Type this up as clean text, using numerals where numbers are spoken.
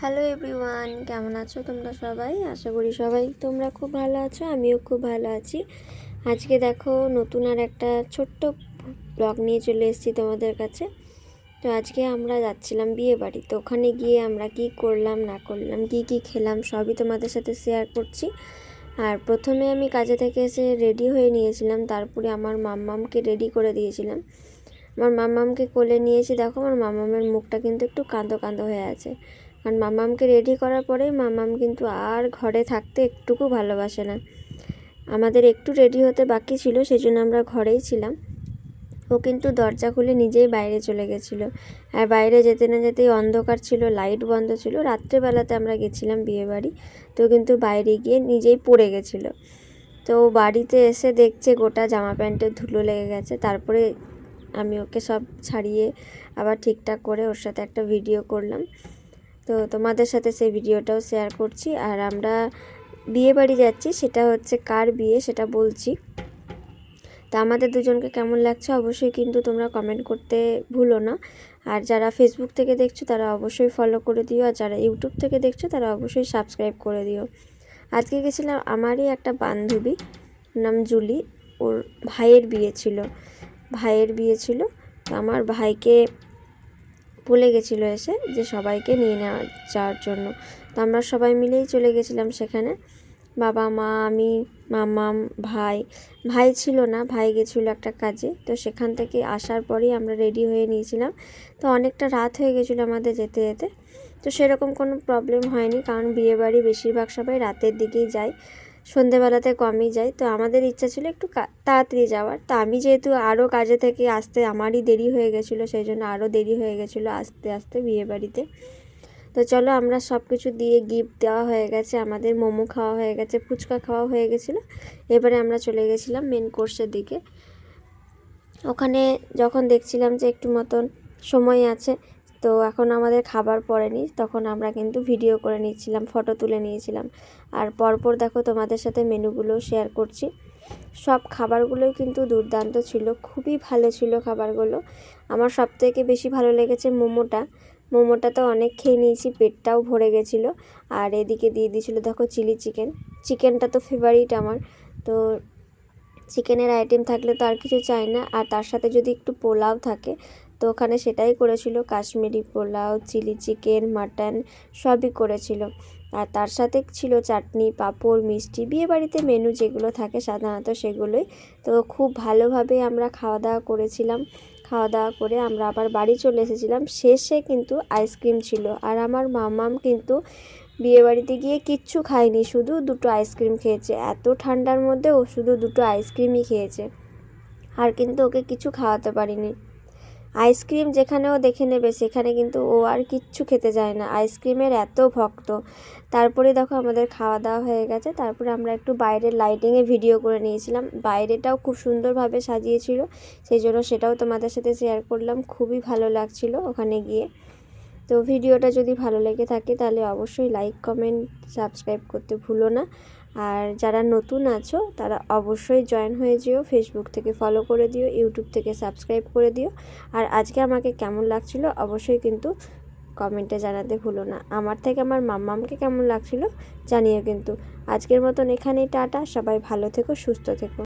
Hello everyone, কেমন আছো তোমরা সবাই? আশা করি সবাই তোমরা খুব ভালো আছো, আমিও খুব ভালো আছি। আজকে দেখো নতুন আর একটা ছোট্ট ব্লগ নিয়ে চলে এসেছি তোমাদের কাছে। তো আজকে আমরা যাচ্ছিলাম বিয়ে বাড়ি। তো ওখানে গিয়ে আমরা কি করলাম না করলাম, কি খেলাম, সবই তোমাদের সাথে শেয়ার করছি। আর প্রথমে আমি কাজে থেকে এসে রেডি হয়ে নিয়েছিলাম, তারপরে আমার মাম্মামকে রেডি করে দিয়েছিলাম। আমার মাম্মামকে কোলে নিয়েছি। দেখো আমার মাম্মামের মুখটা কিন্তু একটু কাঁদো কাঁদো হয়ে আছে, কারণ মাম্মামকে রেডি করার পরেই মাম্মাম কিন্তু আর ঘরে থাকতে একটুকু ভালোবাসে না। আমাদের একটু রেডি হতে বাকি ছিল, সেই জন্য আমরা ঘরেই ছিলাম। ও কিন্তু দরজা খুলে নিজেই বাইরে চলে গেছিলো। আর বাইরে যেতে না যেতেই অন্ধকার ছিল, লাইট বন্ধ ছিল। রাত্রেবেলাতে আমরা গেছিলাম বিয়ে বাড়ি। তো কিন্তু বাইরে গিয়ে নিজেই পড়ে গেছিলো। তো বাড়িতে এসে দেখছে গোটা জামা প্যান্টের ধুলো লেগে গেছে। তারপরে আমি ওকে সব ছাড়িয়ে আবার ঠিকঠাক করে ওর সাথে একটা ভিডিও করলাম। তো তোমাদের সাথে সেই ভিডিওটাও শেয়ার করছি। আর আমরা বিয়ে বাড়ি যাচ্ছি, সেটা হচ্ছে কার বিয়ে সেটা বলছি। তা আমাদের দুজনকে কেমন লাগছে অবশ্যই কিন্তু তোমরা কমেন্ট করতে ভুলো না। আর যারা ফেসবুক থেকে দেখছো তারা অবশ্যই ফলো করে দিও, আর যারা ইউটিউব থেকে দেখছো তারা অবশ্যই সাবস্ক্রাইব করে দিও। আজকে গেছিলাম আমারই একটা বান্ধবী, নাম জুলি। ওর ভাইয়ের বিয়ে ছিল। তো আমার ভাইকে বলে গেছিলো এসে যে সবাইকে নিয়ে যাওয়ার জন্য। তো আমরা সবাই মিলেই চলে গেছিলাম সেখানে, বাবা মা আমি মামাম ভাই ছিল না, ভাই গেছিলো একটা কাজে। তো সেখান থেকে আসার পরেই আমরা রেডি হয়ে নিয়েছিলাম। তো অনেকটা রাত হয়ে গেছিলো আমাদের যেতে যেতে। তো সেরকম কোনো প্রবলেম হয়নি, কারণ বিয়েবাড়ি বেশিরভাগ সবাই রাতের দিকেই যায়, সন্ধেবেলাতে কমই যায়। তো আমাদের ইচ্ছা ছিল একটু তাড়াতাড়ি যাওয়ার। তো আমি যেহেতু আরও কাজে থেকে আসতে আমারই দেরি হয়ে গেছিলো, সেই জন্য আরও দেরি হয়ে গেছিলো আস্তে আস্তে বিয়েবাড়িতে। তো চলো, আমরা সব কিছু দিয়ে গিফট দেওয়া হয়ে গেছে, আমাদের মোমো খাওয়া হয়ে গেছে, ফুচকা খাওয়া হয়ে গেছিলো। এবারে আমরা চলে গেছিলাম মেন কোর্সের দিকে। ওখানে যখন দেখছিলাম যে একটু মতন সময় আছে, তো এখন আমাদের খাবার পড়েনি, তখন আমরা কিন্তু ভিডিও করে নিচ্ছিলাম, ফটো তুলে নিয়েছিলাম। আর পরপর দেখো তোমাদের সাথে মেনুগুলো শেয়ার করছি। সব খাবারগুলোই কিন্তু দুর্দান্ত ছিল, খুবই ভালো ছিল খাবারগুলো। আমার সবথেকে বেশি ভালো লেগেছে মোমোটা তো অনেক খেয়ে নিয়েছি, পেটটাও ভরে গেছিলো। আর এদিকে দিয়ে দিয়েছিলো দেখো চিলি চিকেনটা তো ফেভারিট আমার। তো চিকেনের আইটেম থাকলে তো আর কিছু চাই না, আর তার সাথে যদি একটু পোলাও থাকে, তো ওখানে সেটাই করেছিল, Kashmiri pulao, chilli chicken, mutton সবই করেছিল। আর তার সাথে ছিল চাটনি, পাঁপড়, মিষ্টি, বিয়েবাড়িতে মেনু যেগুলো থাকে সাধারণত সেগুলোই। তো খুব ভালোভাবে আমরা খাওয়া দাওয়া করেছিলাম। খাওয়া দাওয়া করে আমরা আবার বাড়ি চলে এসেছিলাম। শেষে কিন্তু আইসক্রিম ছিল, আর আমার মামাম কিন্তু বিয়েবাড়িতে গিয়ে কিচ্ছু খায়নি, শুধু দুটো আইসক্রিম খেয়েছে। এত ঠান্ডার মধ্যে ও শুধু দুটো আইসক্রিমই খেয়েছে, আর কিন্তু ওকে কিছু খাওয়াতে পারিনি। আইসক্রিম যেখানে ও দেখে নেবে সেখানে কিন্তু ও আর কিচ্ছু খেতে যায় না, আইসক্রিমের এত ভক্ত। তারপরে দেখো আমাদের খাওয়া দাওয়া হয়ে গেছে, তারপরে আমরা একটু বাইরের লাইটিংয়ে ভিডিও করে নিয়েছিলাম। বাইরেটাও খুব সুন্দরভাবে সাজিয়েছিল, সেই জন্য সেটাও তোমাদের সাথে শেয়ার করলাম। খুবই ভালো লাগছিল ওখানে গিয়ে। তো ভিডিওটা যদি ভালো লেগে থাকে তাহলে অবশ্যই লাইক, কমেন্ট, সাবস্ক্রাইব করতে ভুলো না। আর যারা নতুন আছো তারা অবশ্যই জয়েন হয়ে যেও, ফেসবুক থেকে ফলো করে দিও, ইউটিউব থেকে সাবস্ক্রাইব করে দিও। আর আজকে আমাকে কেমন লাগছিলো অবশ্যই কিন্তু কমেন্টে জানাতে ভুলো না। আমার থেকে আমার মাম্মামকে কেমন লাগছিলো জানিও কিন্তু। আজকের মতন এখানেই টাটা, সবাই ভালো থেকো, সুস্থ থেকো।